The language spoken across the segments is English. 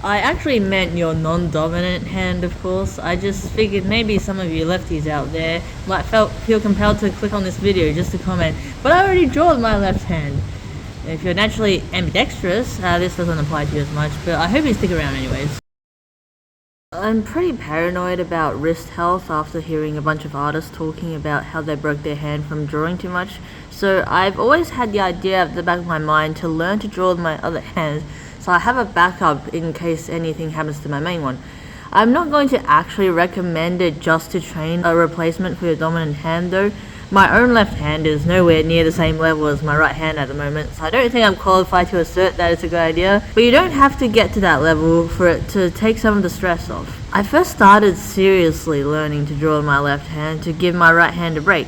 I actually meant your non-dominant hand, of course. I just figured maybe some of you lefties out there might feel compelled to click on this video just to comment, but I already draw with my left hand. If you're naturally ambidextrous, this doesn't apply to you as much, but I hope you stick around anyways. I'm pretty paranoid about wrist health after hearing a bunch of artists talking about how they broke their hand from drawing too much, so I've always had the idea at the back of my mind to learn to draw with my other hand, so I have a backup in case anything happens to my main one. I'm not going to actually recommend it just to train a replacement for your dominant hand though. My own left hand is nowhere near the same level as my right hand at the moment, so I don't think I'm qualified to assert that it's a good idea, but you don't have to get to that level for it to take some of the stress off. I first started seriously learning to draw with my left hand to give my right hand a break.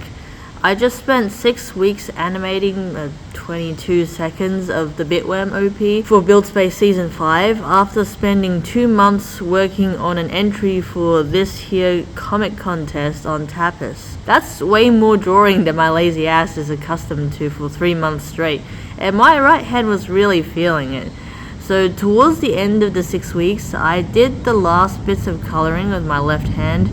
I just spent 6 weeks animating 22 seconds of the Bitworm OP for Build Space Season 5 after spending 2 months working on an entry for this here comic contest on Tapas. That's way more drawing than my lazy ass is accustomed to for 3 months straight, and my right hand was really feeling it. So towards the end of the 6 weeks, I did the last bits of colouring with my left hand.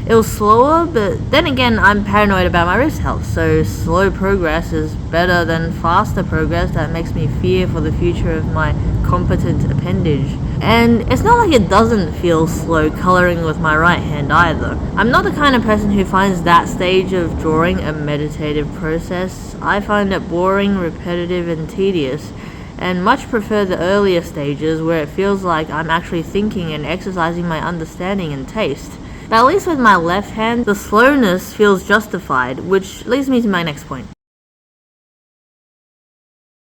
It was slower, but then again, I'm paranoid about my wrist health, so slow progress is better than faster progress that makes me fear for the future of my competent appendage. And it's not like it doesn't feel slow colouring with my right hand either. I'm not the kind of person who finds that stage of drawing a meditative process. I find it boring, repetitive, and tedious, and much prefer the earlier stages where it feels like I'm actually thinking and exercising my understanding and taste. But at least with my left hand, the slowness feels justified, which leads me to my next point.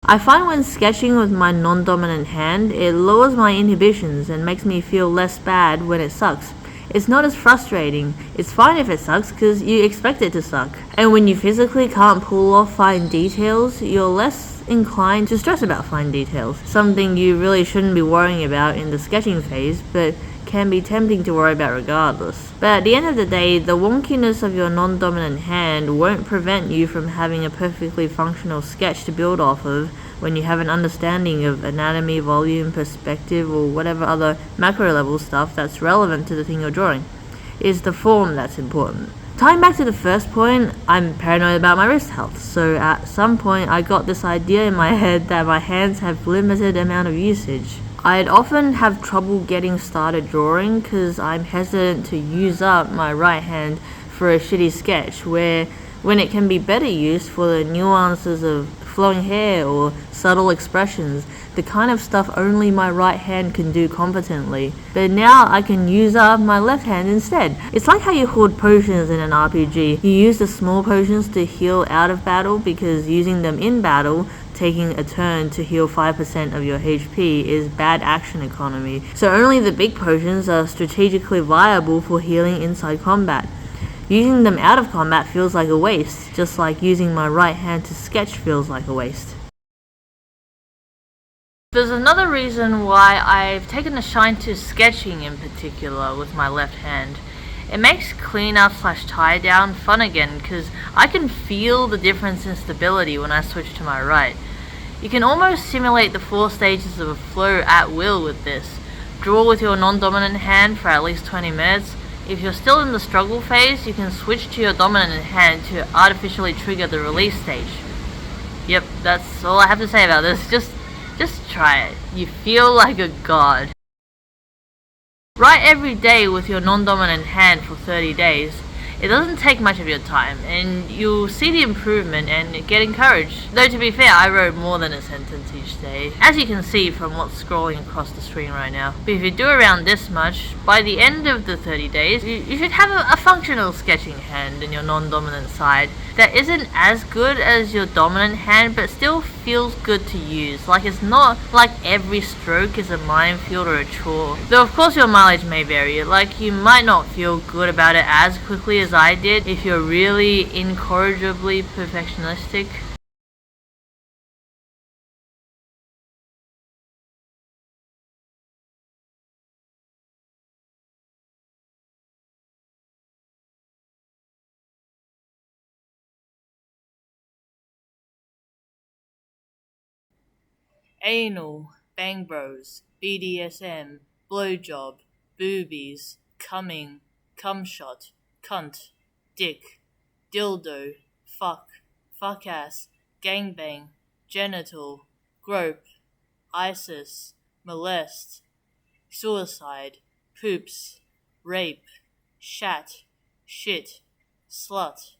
I find when sketching with my non-dominant hand, it lowers my inhibitions and makes me feel less bad when it sucks. It's not as frustrating. It's fine if it sucks because you expect it to suck. And when you physically can't pull off fine details, you're less inclined to stress about fine details, something you really shouldn't be worrying about in the sketching phase, but can be tempting to worry about regardless. But at the end of the day, the wonkiness of your non-dominant hand won't prevent you from having a perfectly functional sketch to build off of when you have an understanding of anatomy, volume, perspective, or whatever other macro level stuff that's relevant to the thing you're drawing. It's the form that's important. Tying back to the first point, I'm paranoid about my wrist health, so at some point I got this idea in my head that my hands have limited amount of usage. I'd often have trouble getting started drawing because I'm hesitant to use up my right hand for a shitty sketch, when it can be better used for the nuances of flowing hair or subtle expressions, the kind of stuff only my right hand can do competently. But now I can use up my left hand instead. It's like how you hoard potions in an RPG. You use the small potions to heal out of battle because using them in battle, taking a turn to heal 5% of your HP, is bad action economy. So only the big potions are strategically viable for healing inside combat. Using them out of combat feels like a waste, just like using my right hand to sketch feels like a waste. There's another reason why I've taken a shine to sketching in particular with my left hand. It makes cleanup / tie down fun again because I can feel the difference in stability when I switch to my right. You can almost simulate the 4 stages of a flow at will with this. Draw with your non-dominant hand for at least 20 minutes. If you're still in the struggle phase, you can switch to your dominant hand to artificially trigger the release stage. Yep, that's all I have to say about this. Just try it. You feel like a god. Write every day with your non-dominant hand for 30 days. It doesn't take much of your time, and you'll see the improvement and get encouraged. Though to be fair, I wrote more than a sentence each day, as you can see from what's scrolling across the screen right now. But if you do around this much, by the end of the 30 days, you should have a functional sketching hand in your non-dominant side that isn't as good as your dominant hand, but still feels good to use. Like, it's not like every stroke is a minefield or a chore. Though of course your mileage may vary, like you might not feel good about it as quickly as I did if you're really incorrigibly perfectionistic. Anal, bang bros, BDSM, blowjob, boobies, coming, cumshot, cunt, dick, dildo, fuck ass, gangbang, genital, grope, ISIS, molest, suicide, poops, rape, shat, shit, slut,